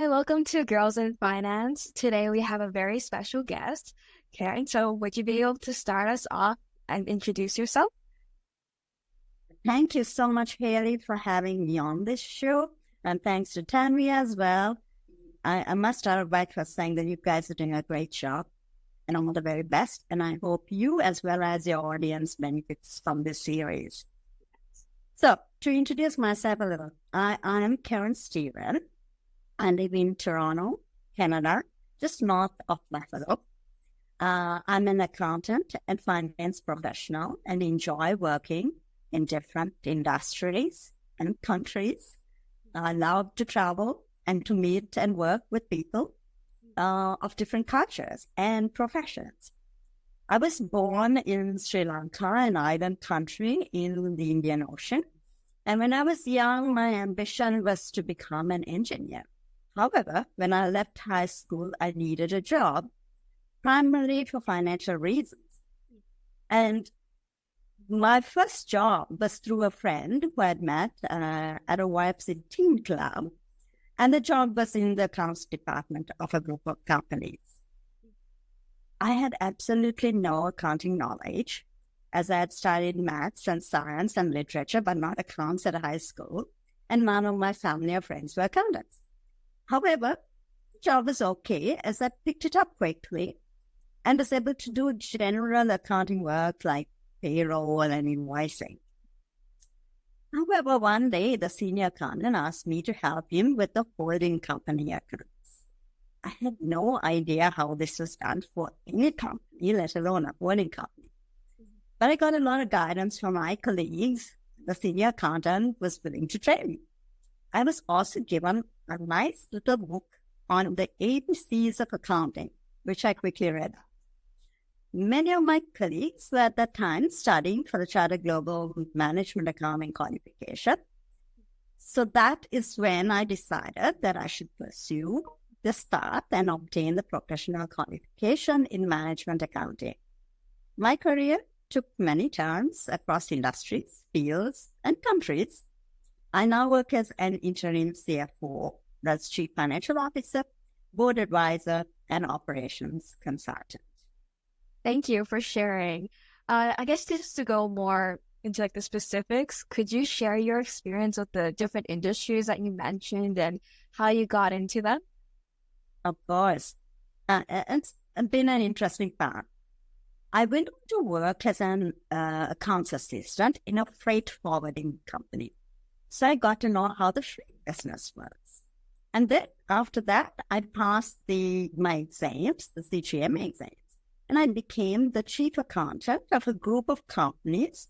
Hi, welcome to Girls in Finance. Today we have a very special guest, Karen. So would you be able to start us off and introduce yourself? Thank you so much, Hailey, for having me on this show. And thanks to Tanvi as well. I must start by first saying that you guys are doing a great job and all the very best. And I hope you, as well as your audience, benefits from this series. So, to introduce myself a little, I am Keren Stephen. I live in Toronto, Canada, just north of Buffalo. I'm an accountant and finance professional and enjoy working in different industries and countries. I love to travel and to meet and work with people of different cultures and professions. I was born in Sri Lanka, an island country in the Indian Ocean. And when I was young, my ambition was to become an engineer. However, when I left high school, I needed a job, primarily for financial reasons. And my first job was through a friend who I'd met at a YFC teen club. And the job was in the accounts department of a group of companies. I had absolutely no accounting knowledge, as I had studied maths and science and literature, but not accounts at high school. And none of my family or friends were accountants. However, the job was okay as I picked it up quickly and was able to do general accounting work like payroll and invoicing. However, one day the senior accountant asked me to help him with the holding company accounts. I had no idea how this was done for any company, let alone a holding company. But I got a lot of guidance from my colleagues. The senior accountant was willing to train me. I was also given a nice little book on the ABCs of accounting, which I quickly read. Many of my colleagues were at that time studying for the Chartered Global Management Accounting qualification. So that is when I decided that I should pursue this path and obtain the professional qualification in management accounting. My career took many turns across industries, fields, and countries. I now work as an interim CFO, that's Chief Financial Officer, Board Advisor, and Operations Consultant. Thank you for sharing. I guess just to go more into the specifics, could you share your experience with the different industries that you mentioned and how you got into them? Of course. It's been an interesting path. I went to work as an accounts assistant in a freight forwarding company. So I got to know how the freight business works. And then after that, I passed my exams, the CIMA exams, and I became the chief accountant of a group of companies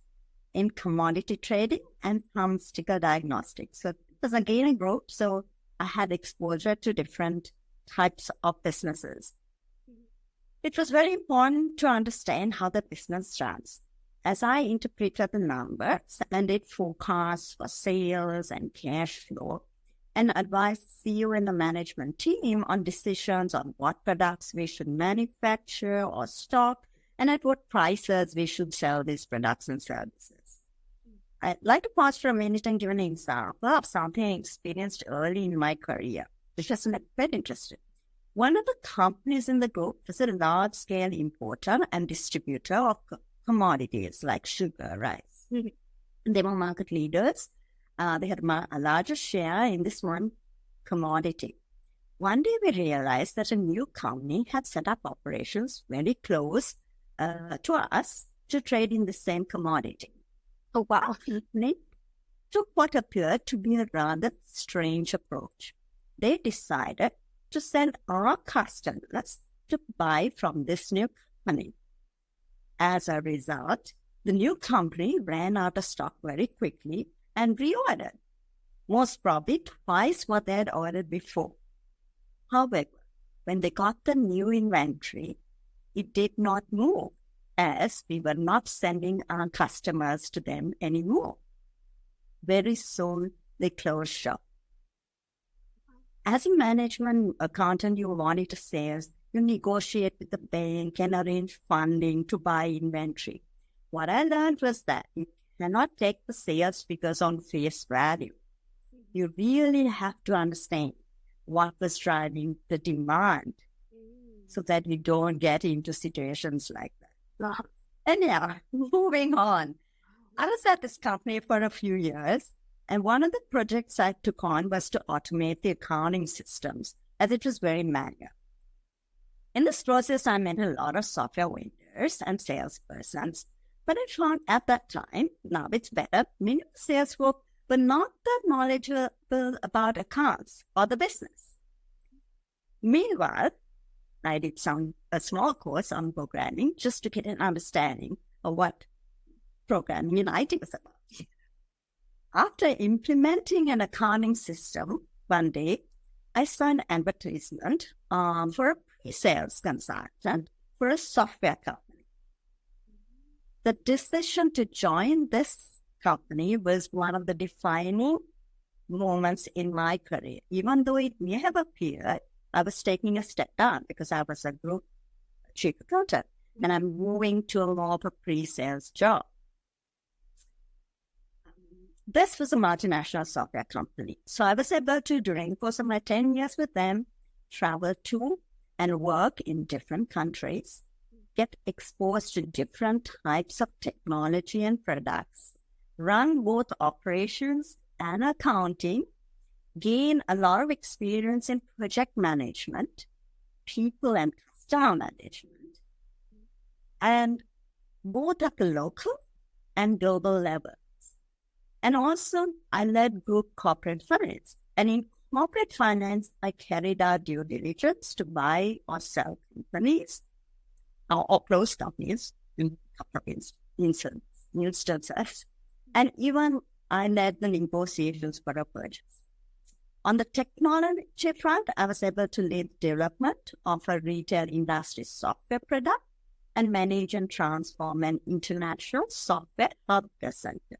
in commodity trading and pharmaceutical diagnostics. So it was again a group, so I had exposure to different types of businesses. It was very important to understand how the business runs, as I interpreted the numbers and did forecasts for sales and cash flow, and advised CEO and the management team on decisions on what products we should manufacture or stock, and at what prices we should sell these products and services. I'd like to pause for a minute and give an example of something I experienced early in my career, which was quite interesting. One of the companies in the group was a large-scale importer and distributor of commodities like sugar, rice. They were market leaders. They had a larger share in this one commodity. One day we realized that a new company had set up operations very close to us to trade in the same commodity. Oh, wow. They took what appeared to be a rather strange approach. They decided to send our customers to buy from this new company. As a result, the new company ran out of stock very quickly and reordered, most probably twice what they had ordered before. However, when they got the new inventory, it did not move, as we were not sending our customers to them anymore. Very soon, they closed shop. As a management accountant, you monitor sales, you negotiate with the bank and arrange funding to buy inventory. What I learned was that you cannot take the sales figures on face value. You really have to understand what was driving the demand so that we don't get into situations like that. And yeah, moving on. I was at this company for a few years, and one of the projects I took on was to automate the accounting systems, as it was very manual. In this process, I met a lot of software vendors and salespersons, but I found at that time, now it's better, many of the sales folk were not that knowledgeable about accounts or the business. Meanwhile, I did a small course on programming just to get an understanding of what programming in IT was about. After implementing an accounting system, one day, I saw an advertisement for a pre-sales consultant for a software company. The decision to join this company was one of the defining moments in my career. Even though it may have appeared I was taking a step down because I was a group chief accountant and I'm moving to a more of a pre-sales job. This was a multinational software company. So I was able to, during the course of my 10 years with them, travel to and work in different countries, get exposed to different types of technology and products, run both operations and accounting, gain a lot of experience in project management, people and customer management, and both at the local and global levels. And also, I led group corporate finance. And in corporate finance, I carried out due diligence to buy or sell companies or close companies in instances. And even I led the negotiations for a purchase. On the technology front, I was able to lead development of a retail industry software product and manage and transform an international software healthcare center.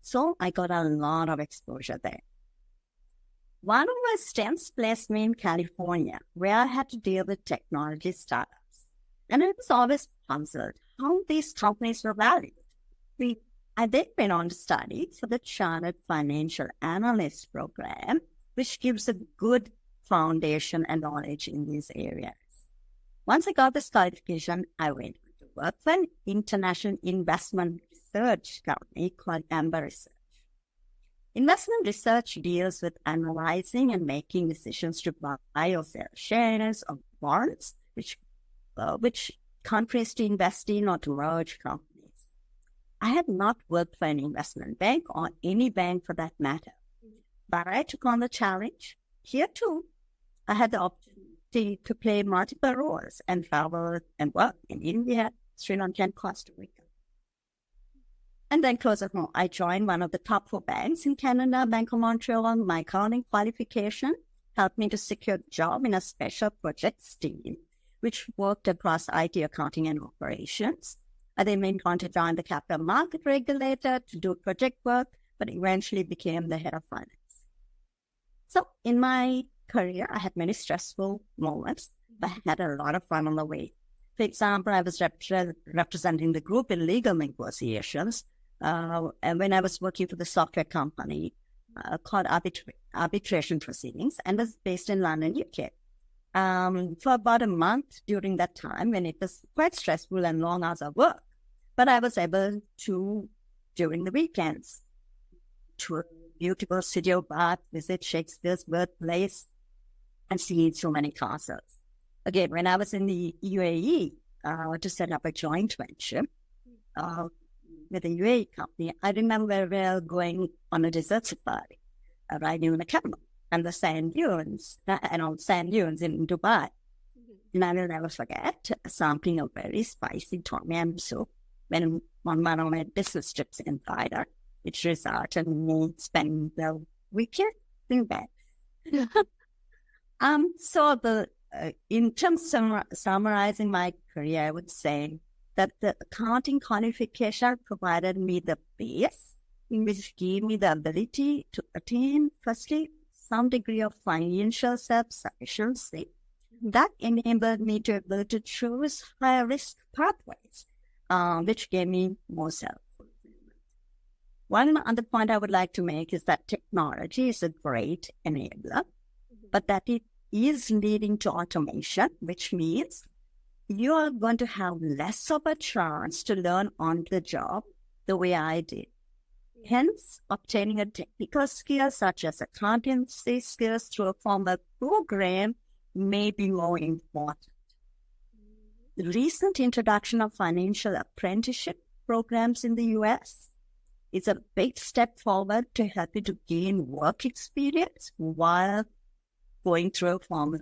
So I got a lot of exposure there. One of my stints placed me in California, where I had to deal with technology startups. And I was always puzzled how these companies were valued. I then went on to study for the Chartered Financial Analyst program, which gives a good foundation and knowledge in these areas. Once I got this qualification, I went to work for an international investment research company called AMBA Research. Investment research deals with analyzing and making decisions to buy or sell shares of bonds, which countries to invest in or to merge companies. I had not worked for an investment bank or any bank for that matter, but I took on the challenge. Here too, I had the opportunity to play multiple roles and travel and work in India, Sri Lanka, and Costa Rica. And then closer home, I joined one of the top 4 banks in Canada, Bank of Montreal. My accounting qualification helped me to secure a job in a special projects team, which worked across IT, accounting, and operations. I then went on to join the capital market regulator to do project work, but eventually became the head of finance. So in my career, I had many stressful moments, but I had a lot of fun on the way. For example, I was representing the group in legal negotiations, and when I was working for the software company called Arbitration Proceedings, and was based in London, UK. For about a month during that time, when it was quite stressful and long hours of work, but I was able to, during the weekends, tour the beautiful city of Bath, visit Shakespeare's birthplace, and see so many castles. Again, when I was in the UAE to set up a joint venture with a UAE company, I remember very well going on a desert safari, riding on a camel and the sand dunes, in Dubai. And I will never forget sampling a very spicy tom yum soup when on one of my business trips in Thailand, which resulted in me spending the weekend in bed. In terms of summarizing my career, I would say that the accounting qualification provided me the base, which gave me the ability to attain, firstly, some degree of financial self-sufficiency. That enabled me to be able to choose higher risk pathways, which gave me more self-fulfillment. One other point I would like to make is that technology is a great enabler, but that it is leading to automation, which means you are going to have less of a chance to learn on the job the way I did. Hence, obtaining a technical skill such as accountancy skills through a formal program may be more important. The recent introduction of financial apprenticeship programs in the US is a big step forward to help you to gain work experience while going through a formal.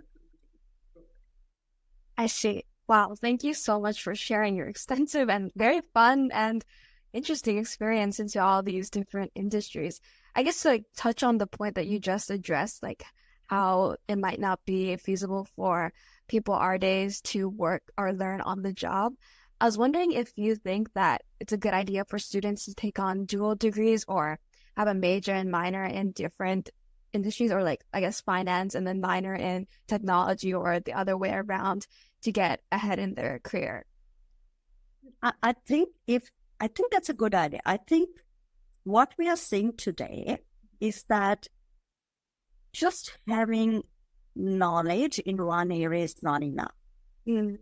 I see. Wow, thank you so much for sharing your extensive and very fun and interesting experience into all these different industries. I guess to like touch on the point that you just addressed, like how it might not be feasible for people our days to work or learn on the job. I was wondering if you think that it's a good idea for students to take on dual degrees or have a major and minor in different industries, or like, I guess, finance and then minor in technology, or the other way around to get ahead in their career. I think that's a good idea. I think what we are seeing today is that just having knowledge in one area is not enough. You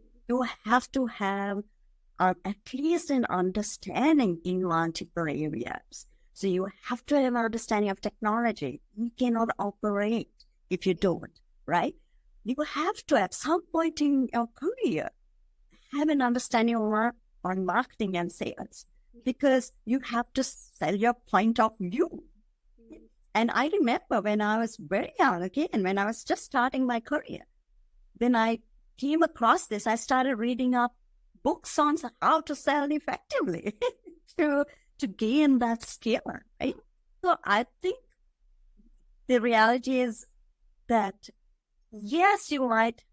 have to have at least an understanding in multiple areas. So you have to have an understanding of technology. You cannot operate if you don't, right? You have to, at some point in your career, have an understanding on marketing and sales, because you have to sell your point of view. And I remember when I was very young, again, when I was just starting my career, when I came across this, I started reading up books on how to sell effectively to gain that skill, right? So I think the reality is that, yes, you're right.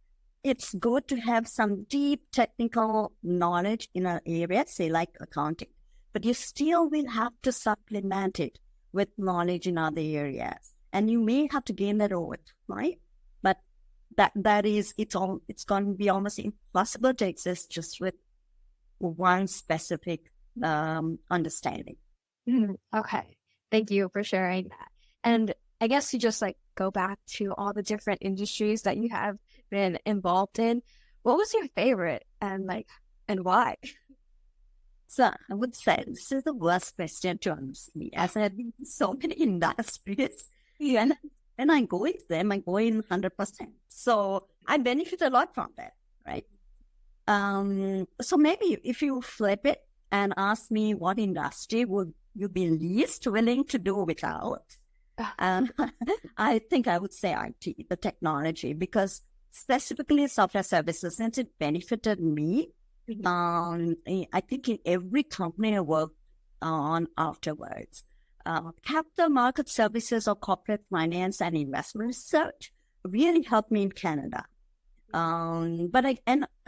It's good to have some deep technical knowledge in an area, say like accounting, but you still will have to supplement it with knowledge in other areas. And you may have to gain that over time, right? But it's going to be almost impossible to exist just with one specific understanding. Okay. Thank you for sharing that. And I guess to just like go back to all the different industries that you have been involved in, what was your favorite and why? So I would say this is the worst question to ask me, as I have been in so many industries. And when I go into them, I go in 100%. So I benefit a lot from that, right? So maybe if you flip it and ask me what industry would you be least willing to do without, I think I would say IT, the technology, because specifically software services, since it benefited me, I think in every company I worked on afterwards. Capital market services or corporate finance and investment research really helped me in Canada. But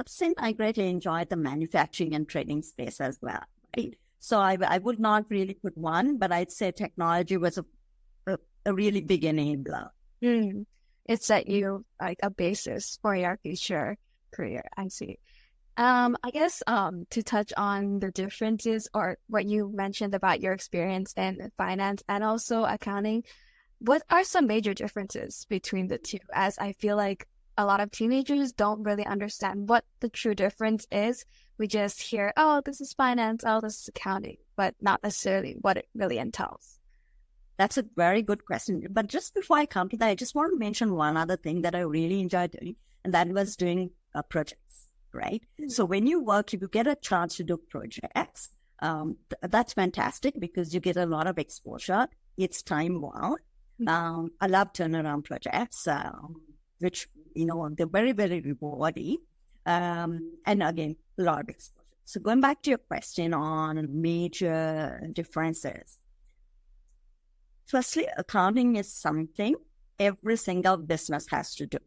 since I greatly enjoyed the manufacturing and trading space as well, right? So I would not really put one, but I'd say technology was a really big enabler. It set you like a basis for your future career. I see. I guess to touch on the differences or what you mentioned about your experience in finance and also accounting, what are some major differences between the two? As I feel like a lot of teenagers don't really understand what the true difference is. We just hear, oh, this is finance, oh, this is accounting, but not necessarily what it really entails. That's a very good question. But just before I come to that, I just want to mention one other thing that I really enjoyed doing, and that was doing projects, right? So when you work, if you get a chance to do projects, that's fantastic because you get a lot of exposure. It's time wow. I love turnaround projects, which, they're very, very rewarding. And again, a lot of exposure. So going back to your question on major differences. Firstly, accounting is something every single business has to do.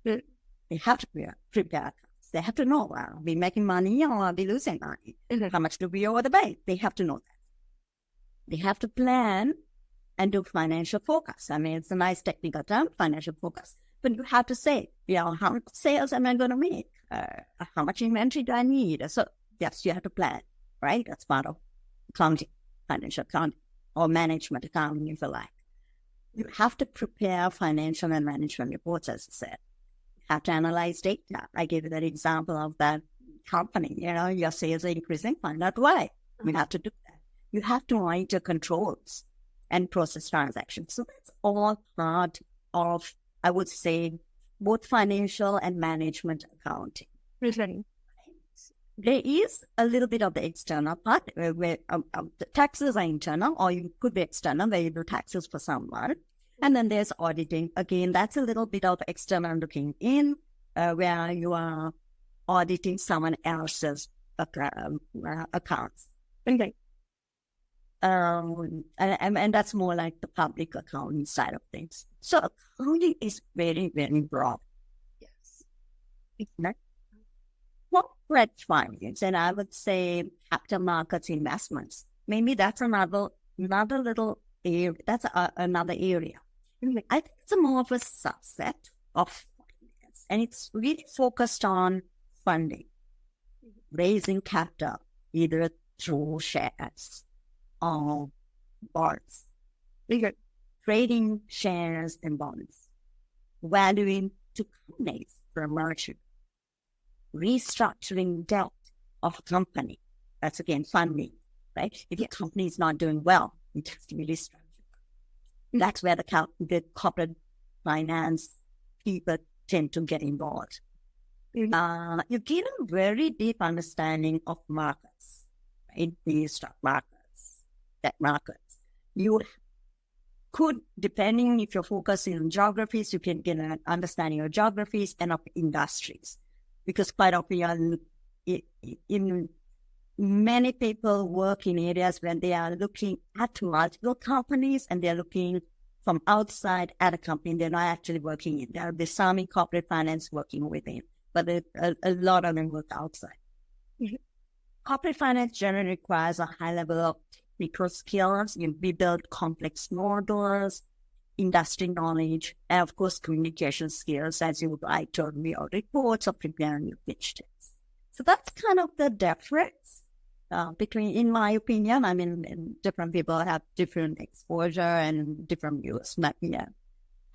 They have to prepare. They have to know, are we making money or are we losing money? How much do we owe the bank? They have to know that. They have to plan and do financial forecast. I mean, it's a nice technical term, financial forecast. But you have to say, how much sales am I going to make? How much inventory do I need? So, yes, you have to plan, right? That's part of accounting, financial accounting, or management accounting, if you like. You have to prepare financial and management reports, as I said. You have to analyze data. I gave you that example of that company. Your sales are increasing, find out why. You have to do that. You have to monitor controls and process transactions. So that's all part of, I would say, both financial and management accounting. Really? There is a little bit of the external part where the taxes are internal, or you could be external, where you do taxes for someone. And then there's auditing. Again, that's a little bit of external looking in, where you are auditing someone else's accounts. Okay. And that's more like the public accounting side of things. So accounting is very, very broad. Yes. Right? Corporate finance, and I would say capital markets investments. Maybe that's another little area. That's another area. I think it's more of a subset of finance, and it's really focused on funding, raising capital, either through shares or bonds, trading shares and bonds, valuing to companies for a merger, restructuring debt of a company. That's again funding, right? If your company is not doing well, it has to be restructured. That's where the corporate finance people tend to get involved. You gain a very deep understanding of markets, right? The stock markets, debt markets. You could, depending if you're focusing on geographies, you can get an understanding of geographies and of industries. Because quite often, in many people work in areas where they are looking at multiple companies and they're looking from outside at a company. They're not actually working in there. There's some in corporate finance working within, but a lot of them work outside. Mm-hmm. Corporate finance generally requires a high level of technical skills. We build complex models, industry knowledge, and of course, communication skills as you would write your reports or preparing your pitch decks. So that's kind of the difference between, in my opinion. I mean, different people have different exposure and different views. But yeah,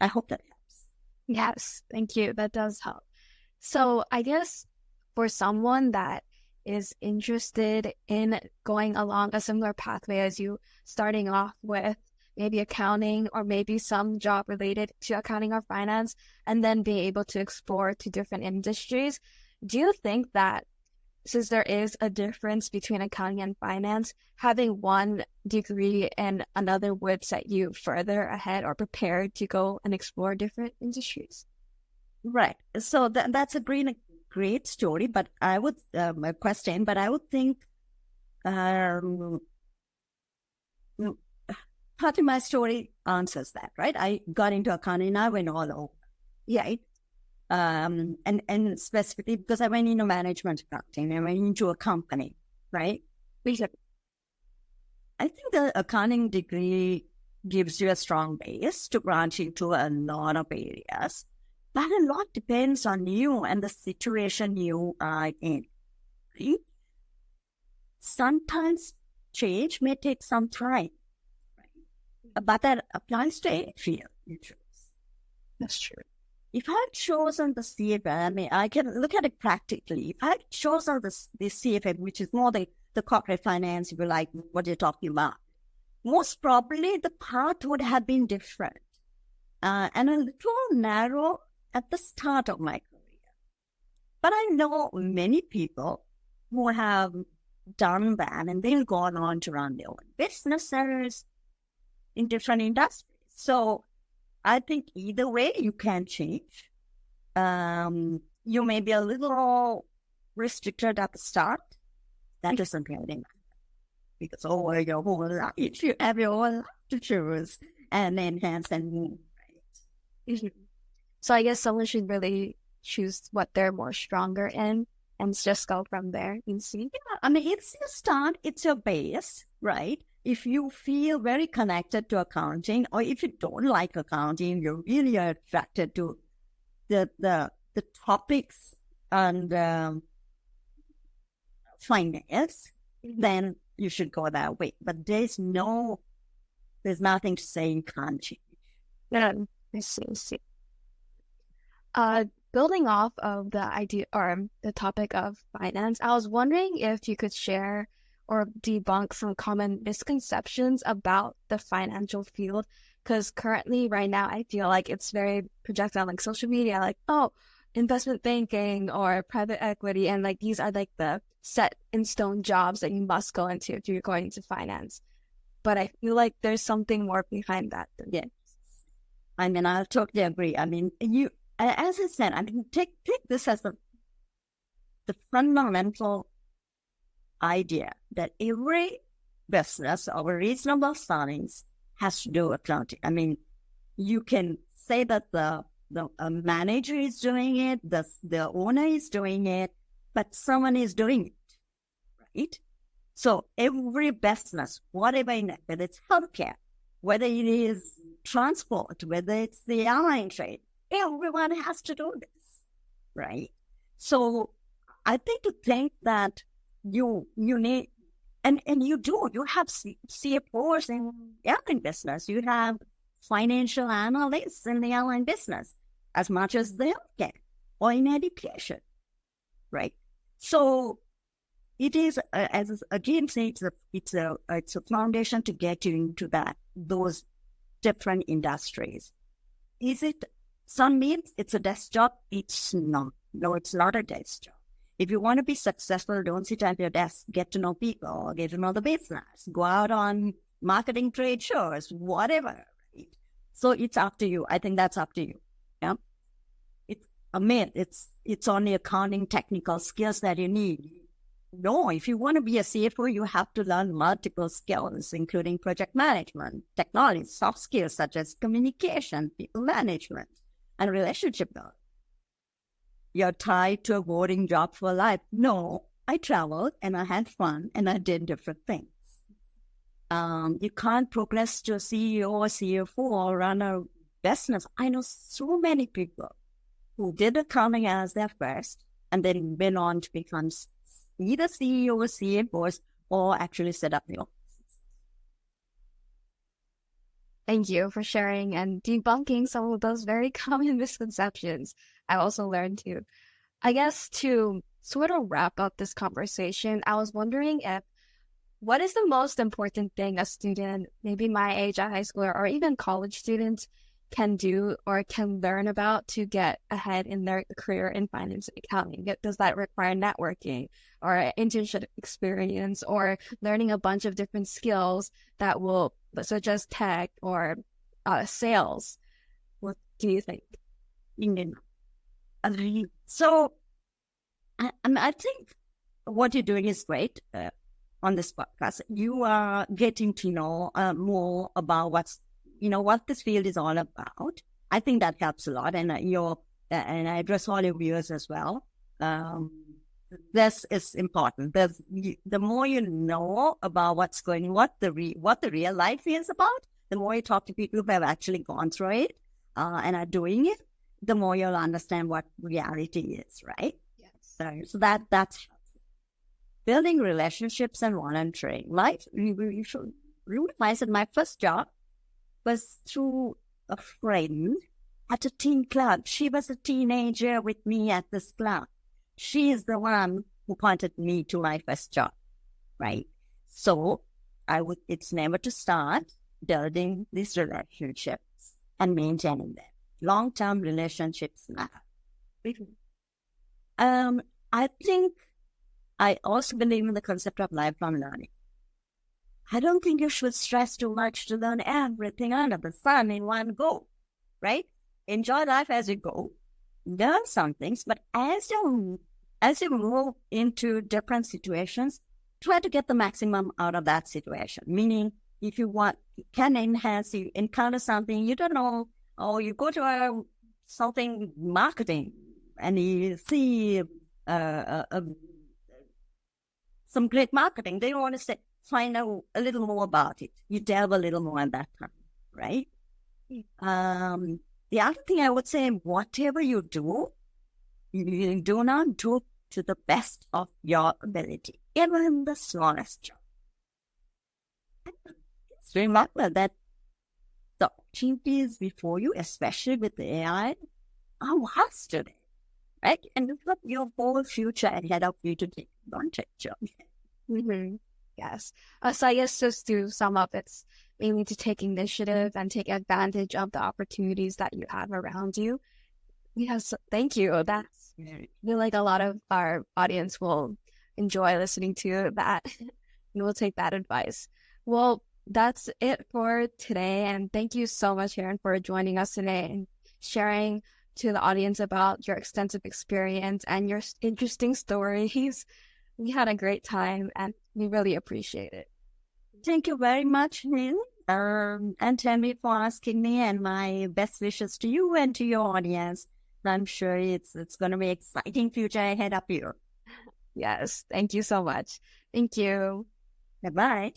I hope that helps. Yes, thank you. That does help. So I guess for someone that is interested in going along a similar pathway as you, starting off with maybe accounting or maybe some job related to accounting or finance, and then being able to explore to different industries, do you think that since there is a difference between accounting and finance, having one degree and another would set you further ahead or prepared to go and explore different industries? Right. So that's a great story, but I would, a question, but I would think, part of my story answers that, right? I got into accounting, I went all over, right? And specifically because I went into management accounting, I went into a company, right? I think the accounting degree gives you a strong base to branch into a lot of areas, but a lot depends on you and the situation you are in, right? Sometimes change may take some time, but that applies to any field you choose. That's true. If I had chosen the CFA, I mean, I can look at it practically. If I had chosen the CFA, which is more the corporate finance, if you like, what you're talking about, most probably the path would have been different and a little narrow at the start of my career. But I know many people who have done that and they've gone on to run their own businesses in different industries. So I think either way you can change. You may be a little restricted at the start. That doesn't really matter. Because your whole life, you have your whole life to choose and enhance and move. Right? Mm-hmm. So I guess someone should really choose what they're more stronger in and just go from there and see. Yeah, I mean, it's your start, it's your base, right? If you feel very connected to accounting, or if you don't like accounting, you're really attracted to the topics and finance, then you should go that way. But there's nothing to say you can't change. I see, I see. Building off of the idea or the topic of finance, I was wondering if you could share or debunk some common misconceptions about the financial field. Because currently, right now, I feel like it's very projected on like social media, like, oh, investment banking or private equity. And like these are like the set in stone jobs that you must go into if you're going into finance. But I feel like there's something more behind that. Yes. I mean, I totally agree. I mean, as I said, I mean, take this as the fundamental idea that every business of a reasonable size has to do accounting. I mean, you can say that the manager is doing it, the owner is doing it, but someone is doing it, right? So every business, whatever in it, whether it's healthcare, whether it is transport, whether it's the airline trade, everyone has to do this, right? So I think that you need, and you do, you have CFOs in airline business, you have financial analysts in the airline business, as much as the healthcare or in education, right? So it is, as again say, it's a foundation to get you into those different industries. Is it? Some means it's a desk job. It's not. No, it's not a desk job. If you want to be successful, don't sit at your desk. Get to know people. Get to know the business. Go out on marketing trade shows, whatever. Right? So it's up to you. I think that's up to you. Yeah. It's a myth. It's only accounting technical skills that you need. No, if you want to be a CFO, you have to learn multiple skills, including project management, technology, soft skills such as communication, people management, and relationship building. You're tied to a boring job for life. No, I traveled and I had fun and I did different things. You can't progress to a CEO or CFO or run a business. I know so many people who did accounting as their first and then went on to become either CEOs, CFOs, or actually set up the offices. Thank you for sharing and debunking some of those very common misconceptions. I also learned too. I guess to sort of wrap up this conversation, I was wondering if what is the most important thing a student, maybe my age, a high schooler, or even college students can do or can learn about to get ahead in their career in finance and accounting? Does that require networking or internship experience or learning a bunch of different skills that will, such as tech or sales? What do you think? So I think what you're doing is great on this podcast. You are getting to know more about what this field is all about. I think that helps a lot, and and I address all your viewers as well. This is important. The more you know about what the real life is about, the more you talk to people who have actually gone through it and are doing it, the more you'll understand what reality is, right? Yes. So that's building relationships and volunteering. You should realize that my first job was through a friend at a teen club. She was a teenager with me at this club. She is the one who pointed me to my first job, right? So it's never to start building these relationships and maintaining them. Long-term relationships matter. I think I also believe in the concept of lifelong learning. I don't think you should stress too much to learn everything under the sun in one go, right? Enjoy life as you go. Learn some things, but as you move into different situations, try to get the maximum out of that situation. Meaning, if you encounter something you don't know, or you go to something marketing and you see some great marketing, they want to find out a little more about it. You delve a little more at that time, right? The other thing I would say, whatever you do not do to the best of your ability, even the smallest job. It's remarkable that opportunities before you, especially with the AI, are vast today, right? And you've got your whole future ahead of you to take advantage of. Mm-hmm. Yes. So I guess just to sum up, it's mainly to take initiative and take advantage of the opportunities that you have around you. Yes, thank you. That's, I feel like a lot of our audience will enjoy listening to that and we'll take that advice. Well, that's it for today. And thank you so much, Keren, for joining us today and sharing to the audience about your extensive experience and your interesting stories. We had a great time and we really appreciate it. Thank you very much, Hailey. And Tanvi for asking me, and my best wishes to you and to your audience. I'm sure it's going to be an exciting future ahead of you. Yes, thank you so much. Thank you. Bye-bye.